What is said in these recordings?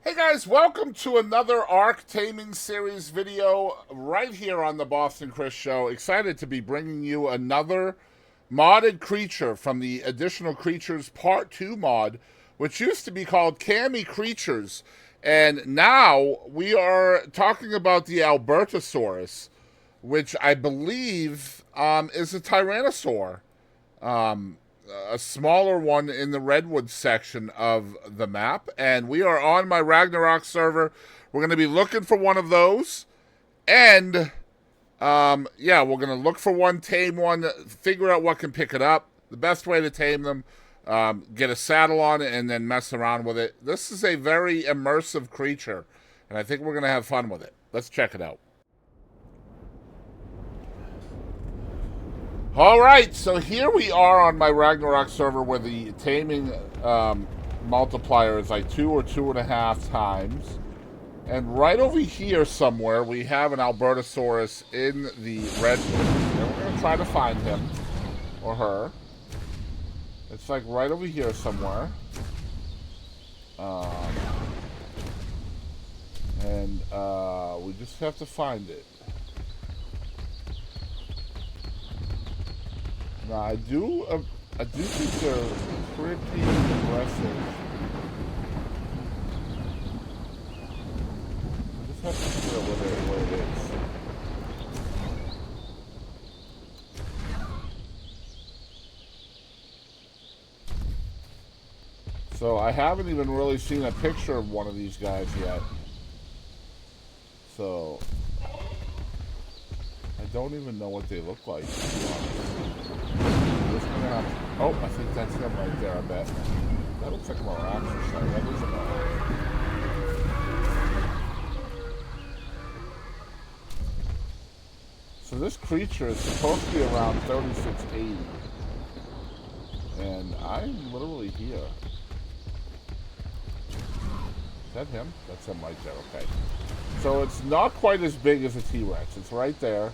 Hey guys, welcome to another Ark Taming series video right here on the Boston Chris Show. Excited to be bringing you another modded creature from the Additional Creatures Part 2 mod, which used to be called Cami Creatures. And now we are talking about the Albertosaurus, which I believe is a Tyrannosaur. Um, a smaller one in the Redwood section of the map. And we are on my Ragnarok server. We're going to be looking for one of those. And, yeah, we're going to look for one, tame one, figure out what can pick it up. The best way to tame them, get a saddle on it, and then mess around with it. This is a very immersive creature. And I think we're going to have fun with it. Let's check it out. All right, so here we are on my Ragnarok server where the taming multiplier is like 2 or 2.5 times. And right over here somewhere, we have an Albertosaurus in the redwoods. And we're going to try to find him or her. It's like right over here somewhere. We just have to find it. Now, I do think they're pretty aggressive. I just have to figure out where it is. So I haven't even really seen a picture of one of these guys yet. So I don't even know what they look like, to be honest. Oh, I think that's him right there, I bet. That looks like a Marax or something. That is a Marax. So this creature is supposed to be around 3680. And I'm literally here. Is that him? That's him right there, okay. So it's not quite as big as a T-Rex. It's right there.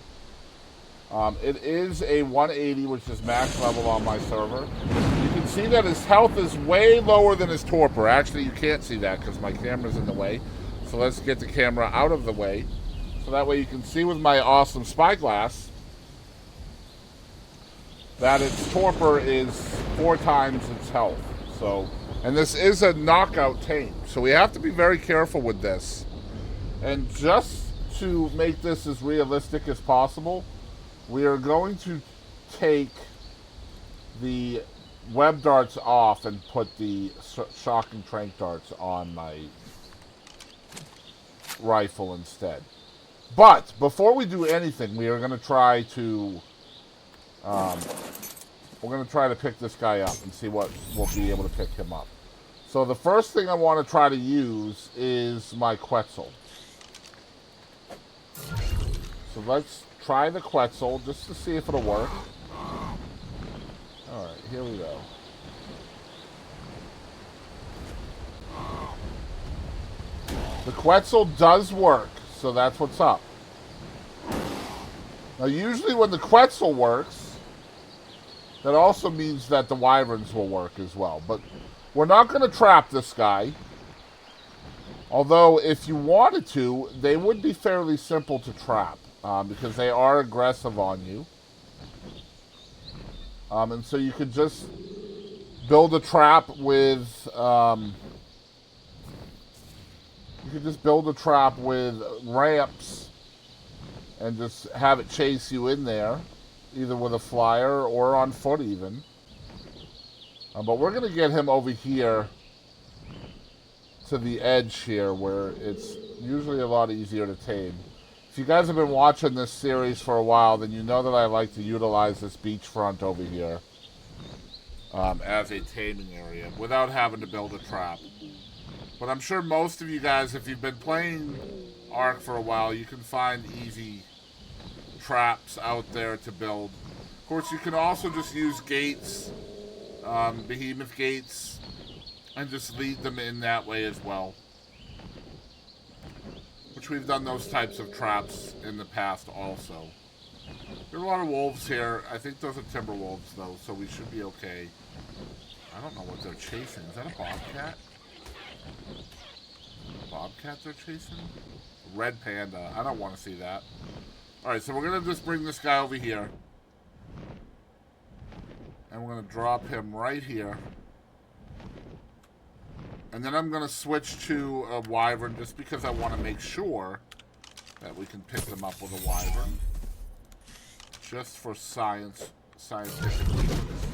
It is a 180, which is max level on my server. You can see that his health is way lower than his torpor. Actually, you can't see that because my camera's in the way. So let's get the camera out of the way. So that way you can see with my awesome spyglass that its torpor is 4 times its health. So, and this is a knockout tame. So we have to be very careful with this. And just to make this as realistic as possible, we are going to take the web darts off and put the shock and trank darts on my rifle instead. But before we do anything, we are going to try to pick this guy up and see what we'll be able to pick him up. So the first thing I want to try to use is my Quetzal. So let's try the Quetzal just to see if it'll work. Alright, here we go. The Quetzal does work, so that's what's up. Now usually when the Quetzal works, that also means that the Wyverns will work as well. But we're not going to trap this guy. Although if you wanted to, they would be fairly simple to trap. Because they are aggressive on you. And so you could just build a trap with ramps and just have it chase you in there, either with a flyer or on foot even. But we're going to get him over here to the edge here where it's usually a lot easier to tame. If you guys have been watching this series for a while, then you know that I like to utilize this beachfront over here as a taming area without having to build a trap. But I'm sure most of you guys, if you've been playing Ark for a while, you can find easy traps out there to build. Of course, you can also just use gates, behemoth gates, and just lead them in that way as well. Which we've done those types of traps in the past also. There are a lot of wolves here. I think those are timber wolves though, so we should be okay. I don't know what they're chasing. Is that a bobcat? cat they're chasing? Red panda. I don't want to see that. Alright, so we're going to just bring this guy over here. And we're going to drop him right here. And then I'm going to switch to a wyvern just because I want to make sure that we can pick them up with a wyvern. Just for scientific reasons.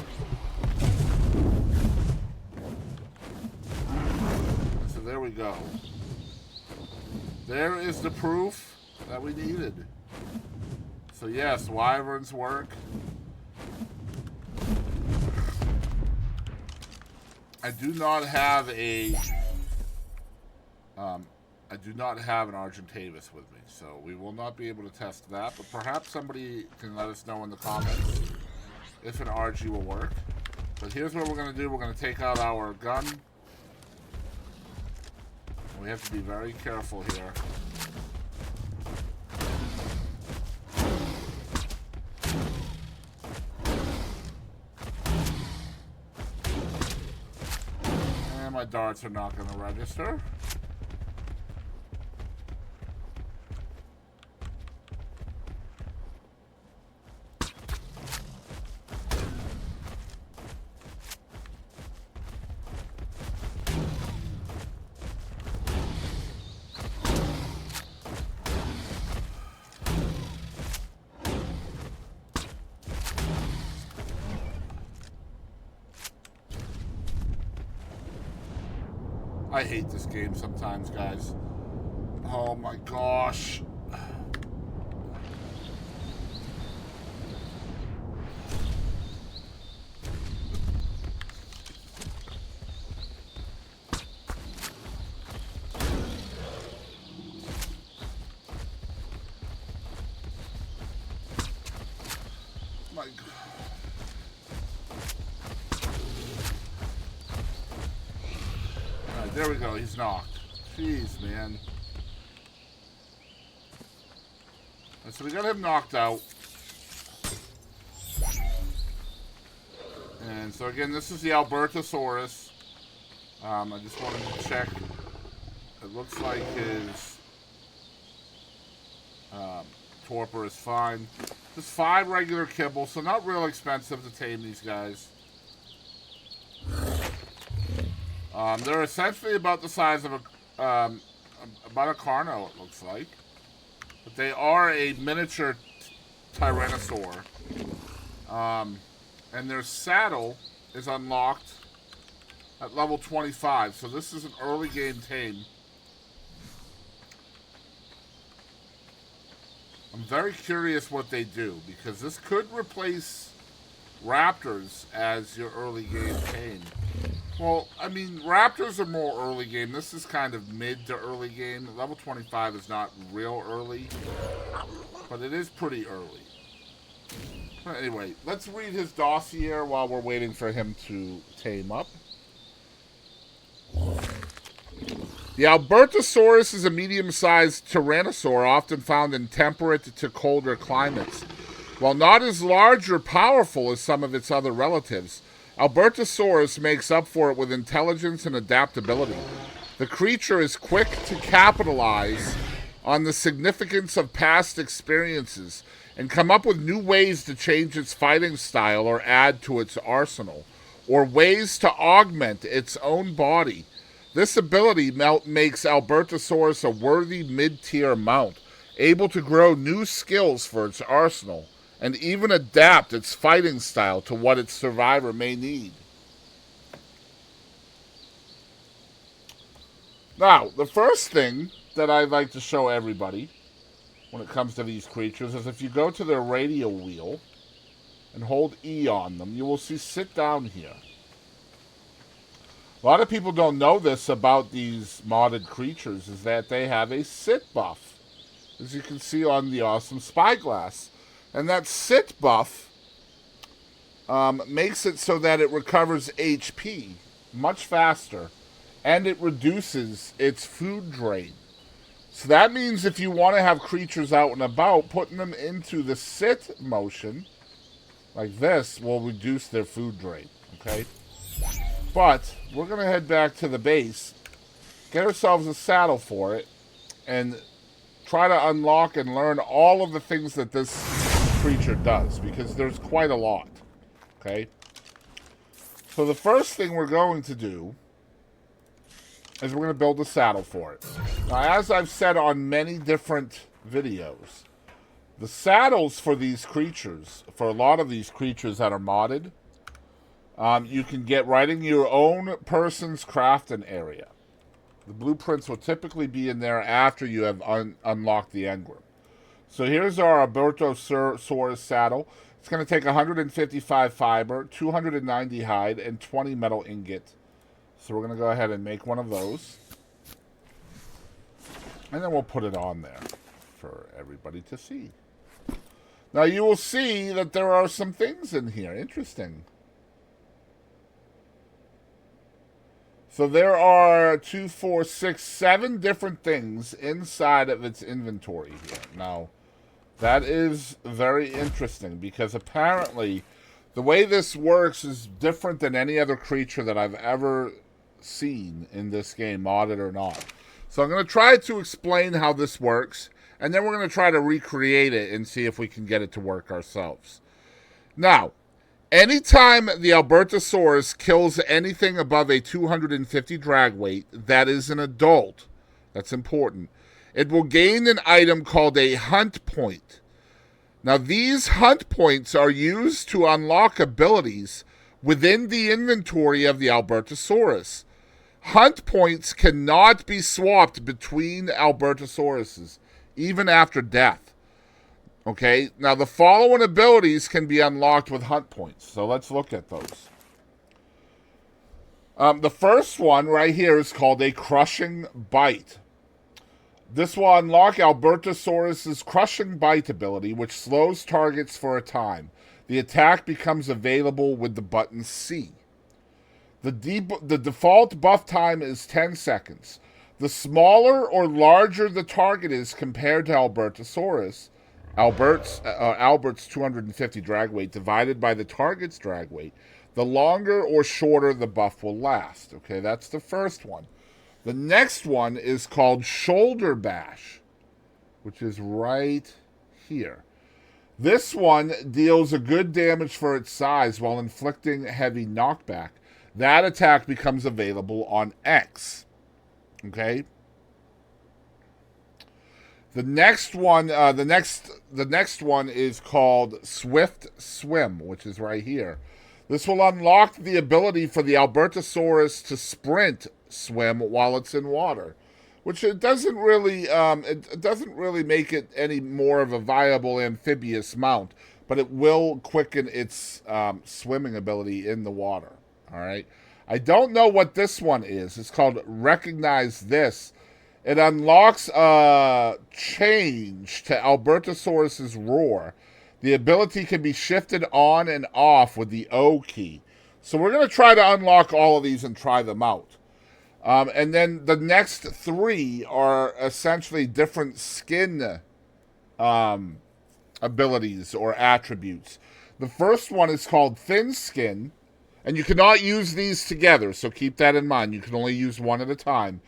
So there we go. There is the proof that we needed. So yes, wyverns work. I do not have an Argentavis with me, so we will not be able to test that, but perhaps somebody can let us know in the comments if an RG will work. But here's what we're going to do. We're going to take out our gun. We have to be very careful here. And my darts are not going to register. I hate this game sometimes, guys. Oh my gosh. My God. There we go, he's knocked. Jeez, man. So we got him knocked out. And so again, this is the Albertosaurus. I just wanted to check. It looks like his torpor is fine. Just 5 regular kibble, so not real expensive to tame these guys. They're essentially about the size of about a Carno, it looks like. But they are a miniature Tyrannosaur. And their saddle is unlocked at level 25. So this is an early game tame. I'm very curious what they do, because this could replace raptors as your early game tame. Well, I mean, raptors are more early game. This is kind of mid to early game. Level 25 is not real early, but it is pretty early. But anyway, let's read his dossier while we're waiting for him to tame up. The Albertosaurus is a medium-sized tyrannosaur often found in temperate to colder climates. While not as large or powerful as some of its other relatives, Albertosaurus makes up for it with intelligence and adaptability. The creature is quick to capitalize on the significance of past experiences and come up with new ways to change its fighting style or add to its arsenal, or ways to augment its own body. This ability makes Albertosaurus a worthy mid-tier mount, able to grow new skills for its arsenal, and even adapt its fighting style to what its survivor may need. Now, the first thing that I'd like to show everybody when it comes to these creatures is if you go to their radial wheel and hold E on them, you will see sit down here. A lot of people don't know this about these modded creatures, is that they have a sit buff, as you can see on the awesome spyglass. And that sit buff makes it so that it recovers HP much faster, and it reduces its food drain. So that means if you want to have creatures out and about, putting them into the sit motion, like this, will reduce their food drain, okay? But we're going to head back to the base get ourselves a saddle for it, and try to unlock and learn all of the things that this creature does, because there's quite a lot. Okay? So the first thing we're going to do is we're going to build a saddle for it. Now, as I've said on many different videos, the saddles for these creatures, for a lot of these creatures that are modded, you can get right in your own person's crafting area. The blueprints will typically be in there after you have unlocked the engram. So here's our Albertosaurus saddle. It's going to take 155 fiber, 290 hide, and 20 metal ingot. So we're going to go ahead and make one of those. And then we'll put it on there for everybody to see. Now you will see that there are some things in here. Interesting. So there are 2, 4, 6, 7 different things inside of its inventory here. Now, that is very interesting because apparently the way this works is different than any other creature that I've ever seen in this game, modded or not. So I'm going to try to explain how this works, and then we're going to try to recreate it and see if we can get it to work ourselves. Now, anytime the Albertosaurus kills anything above a 250 drag weight that is an adult, that's important, it will gain an item called a hunt point. Now, these hunt points are used to unlock abilities within the inventory of the Albertosaurus. Hunt points cannot be swapped between Albertosauruses, even after death. Okay, now the following abilities can be unlocked with hunt points. So let's look at those. The first one right here is called a Crushing Bite. This will unlock Albertosaurus' Crushing Bite ability, which slows targets for a time. The attack becomes available with the button C. The default buff time is 10 seconds. The smaller or larger the target is compared to Albertosaurus, Albert's 250 drag weight divided by the target's drag weight, the longer or shorter the buff will last. Okay, that's the first one. The next one is called Shoulder Bash, which is right here. This one deals a good damage for its size while inflicting heavy knockback. That attack becomes available on X. Okay? The next one, the next one is called Swift Swim, which is right here. This will unlock the ability for the Albertosaurus to sprint swim while it's in water, which it doesn't really make it any more of a viable amphibious mount, but it will quicken its swimming ability in the water. All right. I don't know what this one is. It's called Recognize This. It unlocks a change to Albertosaurus' roar. The ability can be shifted on and off with the O key. So we're going to try to unlock all of these and try them out. And then the next 3 are essentially different skin abilities or attributes. The first one is called Thin Skin. And you cannot use these together, so keep that in mind. You can only use one at a time.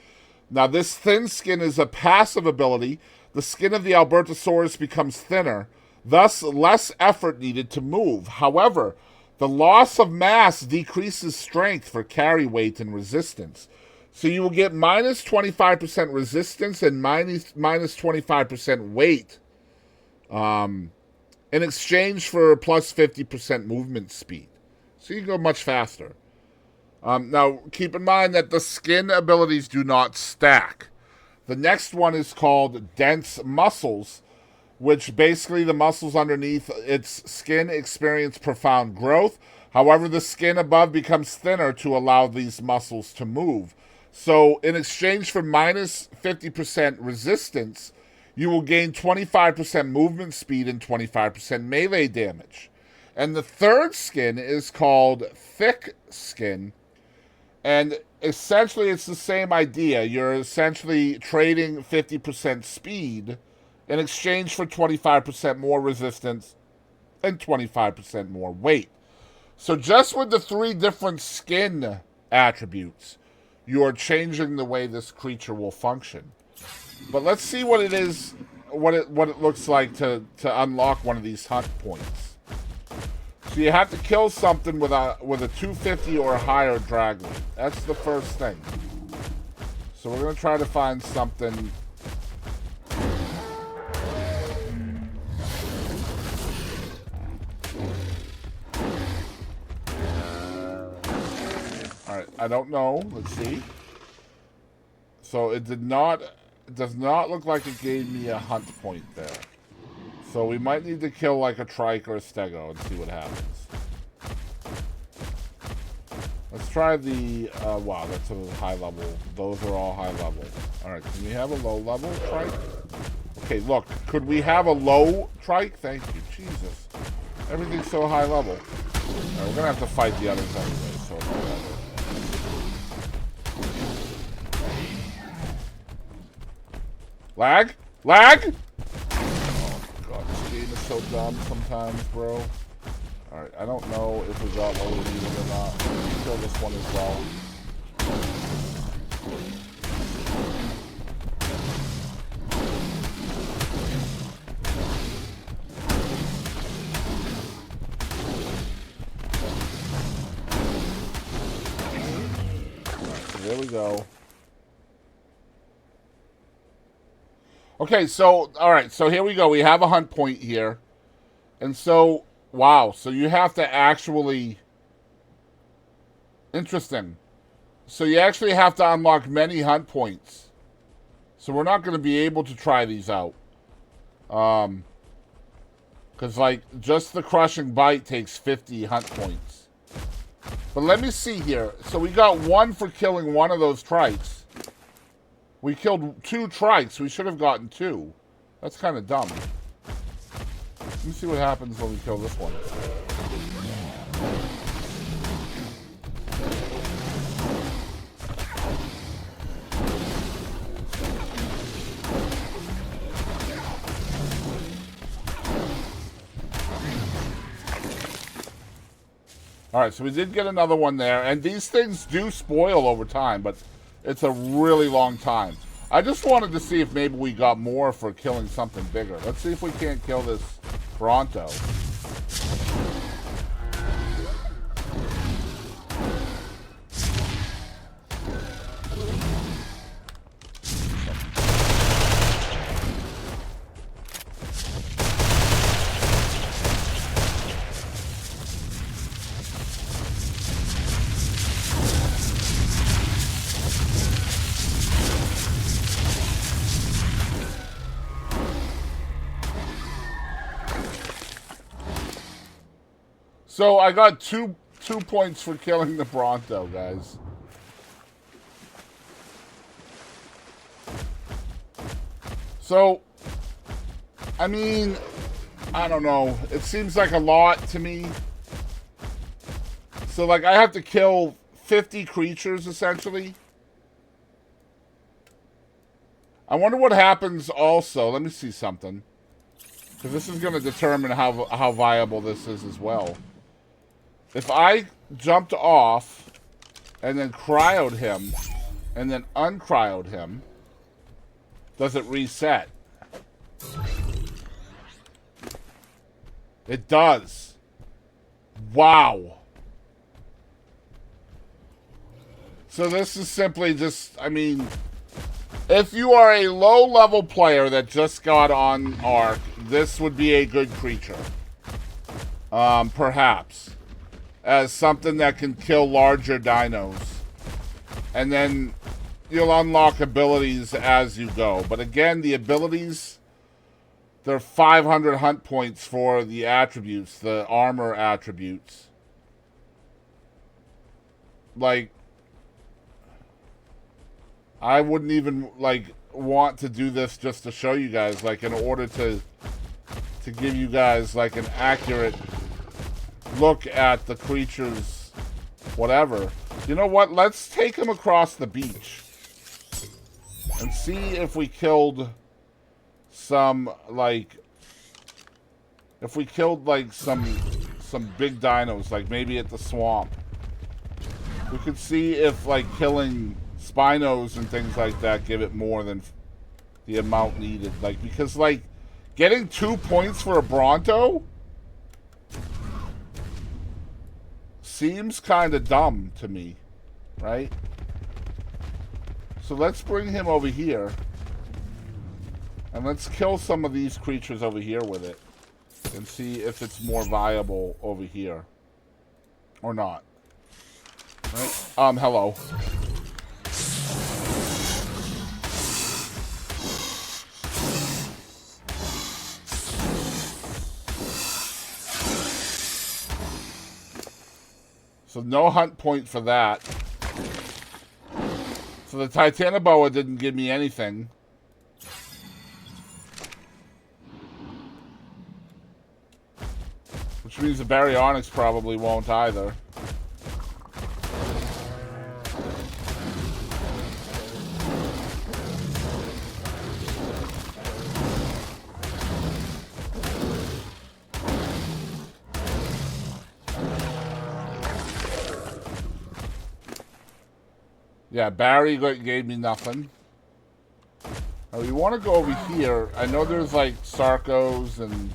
Now, this Thin Skin is a passive ability. The skin of the Albertosaurus becomes thinner, thus less effort needed to move. However, the loss of mass decreases strength for carry weight and resistance. So you will get minus 25% resistance and minus 25% weight in exchange for plus 50% movement speed. So you can go much faster. Now, keep in mind that the skin abilities do not stack. The next one is called Dense Muscles, which basically the muscles underneath its skin experience profound growth. However, the skin above becomes thinner to allow these muscles to move. So in exchange for minus 50% resistance, you will gain 25% movement speed and 25% melee damage. And the third skin is called Thick Skin. And essentially it's the same idea. You're essentially trading 50% speed in exchange for 25% more resistance and 25% more weight. So just with the 3 different skin attributes, you are changing the way this creature will function. But let's see what it is, what it looks like to unlock one of these hunt points. So you have to kill something with a 250 or higher drag weight. That's the first thing. So we're gonna try to find something. All right, I don't know. Let's see. So it does not look like it gave me a hunt point there. So we might need to kill like a trike or a stego and see what happens. Let's try the, wow, that's a high level. Those are all high level. All right, can we have a low level trike? Okay, look, could we have a low trike? Thank you, Jesus. Everything's so high level. All right, we're gonna have to fight the others anyway, so whatever. Lag? Lag? Oh, God, this game is so dumb sometimes, bro. Alright, I don't know if we got what we needed or not. Let's kill this one as well. Alright, so there we go. Okay, so, alright, so here we go. We have a hunt point here. And so, wow, so you have to actually... Interesting. So you actually have to unlock many hunt points. So we're not going to be able to try these out. Because, like, just the crushing bite takes 50 hunt points. But let me see here. So we got one for killing one of those trikes. We killed 2 trikes. We should have gotten 2. That's kind of dumb. Let me see what happens when we kill this one. Alright, so we did get another one there. And these things do spoil over time, but it's a really long time. I just wanted to see if maybe we got more for killing something bigger. Let's see if we can't kill this Bronto. So I got two points for killing the Bronto, guys. So, I mean, I don't know. It seems like a lot to me. So, like, I have to kill 50 creatures, essentially. I wonder what happens also. Let me see something. Because this is going to determine how viable this is as well. If I jumped off and then cryoed him and then uncryoed him, does it reset? It does. Wow. So this is simply just, I mean, if you are a low-level player that just got on Ark, this would be a good creature. Perhaps. As something that can kill larger dinos. And then you'll unlock abilities as you go. But again, the abilities, they're 500 hunt points for the attributes, the armor attributes. Like, I wouldn't even, like, want to do this just to show you guys, like, in order to give you guys, like, an accurate look at the creature's whatever. You know what? Let's take him across the beach and see if we killed some, like, if we killed, like, some big dinos, like maybe at the swamp. We could see if, like, killing spinos and things like that give it more than the amount needed. Like, because, like, getting 2 points for a Bronto seems kind of dumb to me, right? So let's bring him over here. And let's kill some of these creatures over here with it. And see if it's more viable over here. Or not. Right? Hello. So no hunt point for that. So the Titanoboa didn't give me anything. Which means the Baryonyx probably won't either. Yeah, Barry gave me nothing. Now we want to go over here. I know there's like Sarcos, and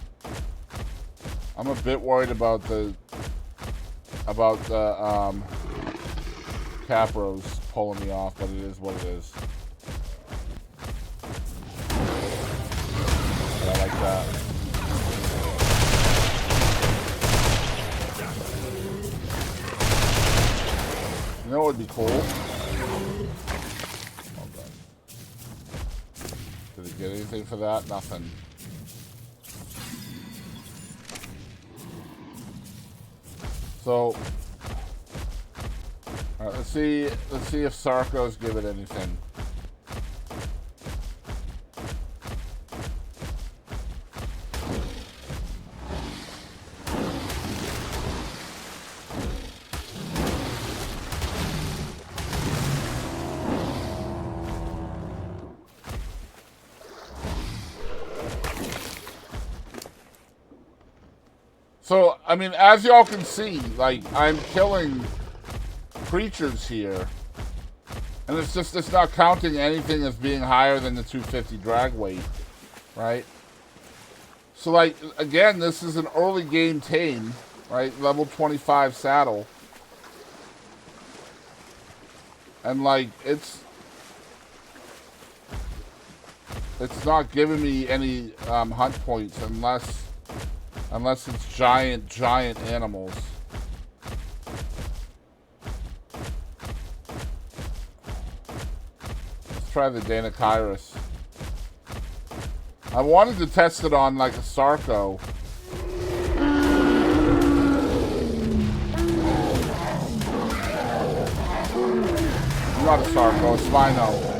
I'm a bit worried about the Capros pulling me off, but it is what it is. But I like that. You know what would be cool? Did it get anything for that? Nothing. So, all right, let's see if Sarcos give it anything. So, I mean, as y'all can see, like, I'm killing creatures here. And it's not counting anything as being higher than the 250 drag weight, right? So, like, again, this is an early game Tame, right? Level 25 saddle. And, like, it's not giving me any hunt points unless it's giant animals. Let's try the Danakyrus. I wanted to test it on like a Sarco. Not a Sarco, a Spino.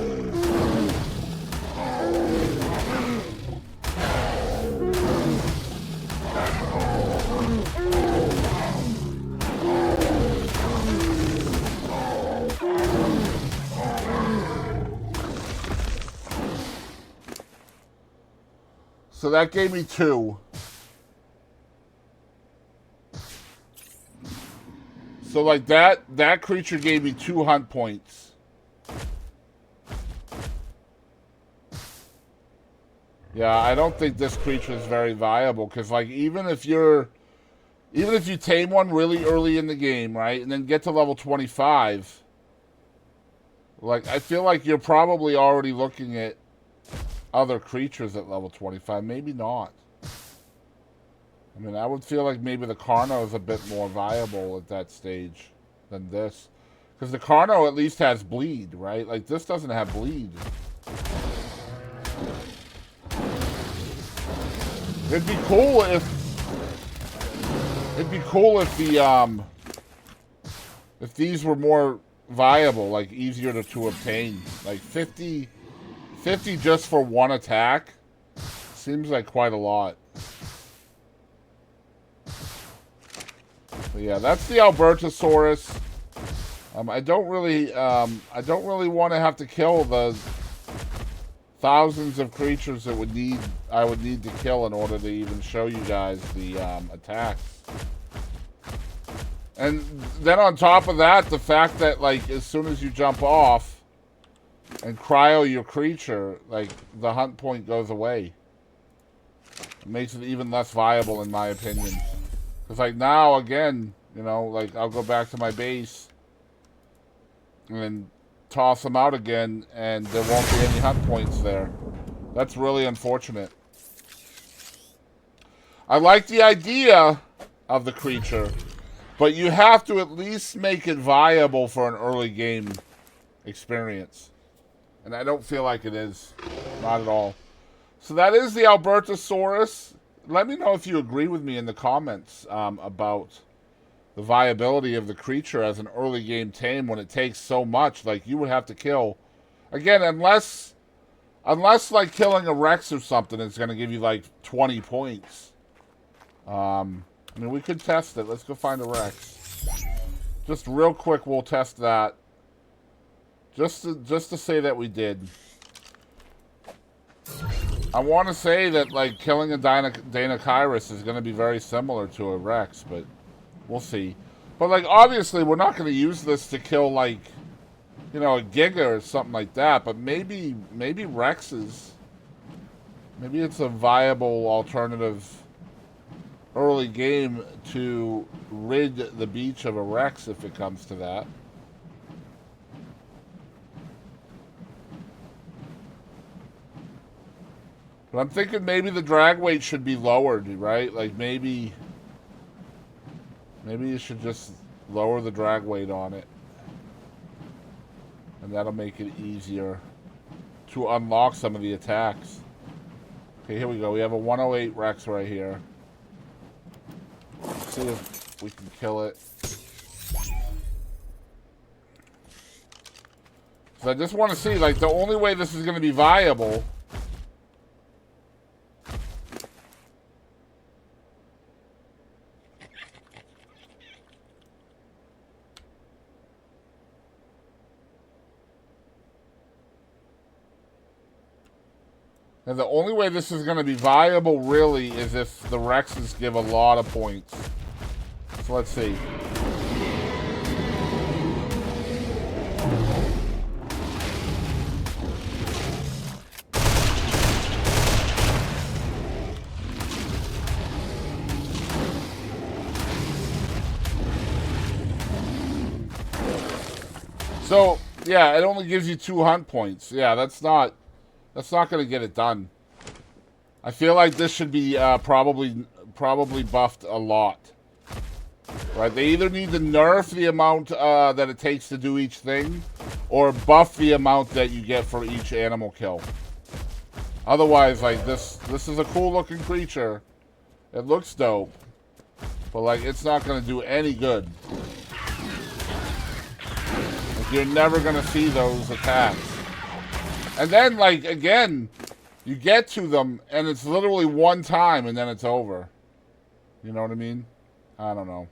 So that gave me 2. So like that creature gave me 2 hunt points. Yeah, I don't think this creature is very viable, because like even if you tame one really early in the game, right, and then get to level 25, like I feel like you're probably already looking at other creatures at level 25. Maybe not. I mean, I would feel like maybe the Carno is a bit more viable at that stage than this. Because the Carno at least has bleed, right? Like, this doesn't have bleed. It'd be cool if the, if these were more viable, like, easier to obtain. Like, 50 just for one attack seems like quite a lot. But yeah, that's the Albertosaurus. I don't really want to have to kill the thousands of creatures that I would need to kill in order to even show you guys the attacks. And then on top of that, the fact that like as soon as you jump off, and cryo your creature, like, the hunt point goes away. It makes it even less viable, in my opinion. Because, like, now, again, you know, like, I'll go back to my base and then toss them out again, and there won't be any hunt points there. That's really unfortunate. I like the idea of the creature, but you have to at least make it viable for an early game experience. And I don't feel like it is. Not at all. So that is the Albertosaurus. Let me know if you agree with me in the comments about the viability of the creature as an early game tame when it takes so much. Like, you would have to kill... Again, unless like, killing a Rex or something is going to give you, like, 20 points. I mean, we could test it. Let's go find a Rex. Just real quick, we'll test that. Just to say that we did. I want to say that, like, killing a Dinokairos is going to be very similar to a Rex, but we'll see. But, like, obviously, we're not going to use this to kill, like, you know, a Giga or something like that. But maybe Rexes. Maybe it's a viable alternative early game to rid the beach of a Rex if it comes to that. But I'm thinking maybe the drag weight should be lowered, right? Like, maybe you should just lower the drag weight on it. And that'll make it easier to unlock some of the attacks. Okay, here we go. We have a 108 Rex right here. Let's see if we can kill it. So I just want to see, like, the only way this is going to be viable... And the only way this is going to be viable, really, is if the Rexes give a lot of points. So let's see. So, yeah, it only gives you 2 hunt points. Yeah, that's not going to get it done. I feel like this should be probably buffed a lot. Right? They either need to nerf the amount that it takes to do each thing, or buff the amount that you get for each animal kill. Otherwise, like, this is a cool looking creature. It looks dope. But, like, it's not going to do any good. Like, you're never going to see those attacks. And then, like, again, you get to them, and it's literally one time, and then it's over. You know what I mean? I don't know.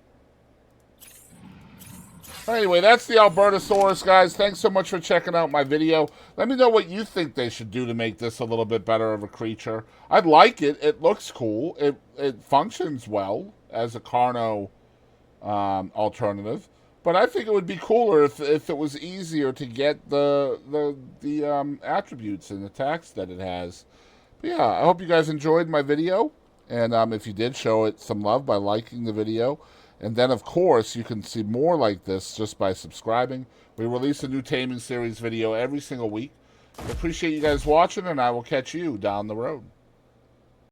Anyway, that's the Albertosaurus, guys. Thanks so much for checking out my video. Let me know what you think they should do to make this a little bit better of a creature. I'd like it. It looks cool. It functions well as a Carno alternative. But I think it would be cooler if it was easier to get the attributes and attacks that it has. But yeah, I hope you guys enjoyed my video. And if you did, show it some love by liking the video. And then, of course, you can see more like this just by subscribing. We release a new Taming series video every single week. I appreciate you guys watching, and I will catch you down the road.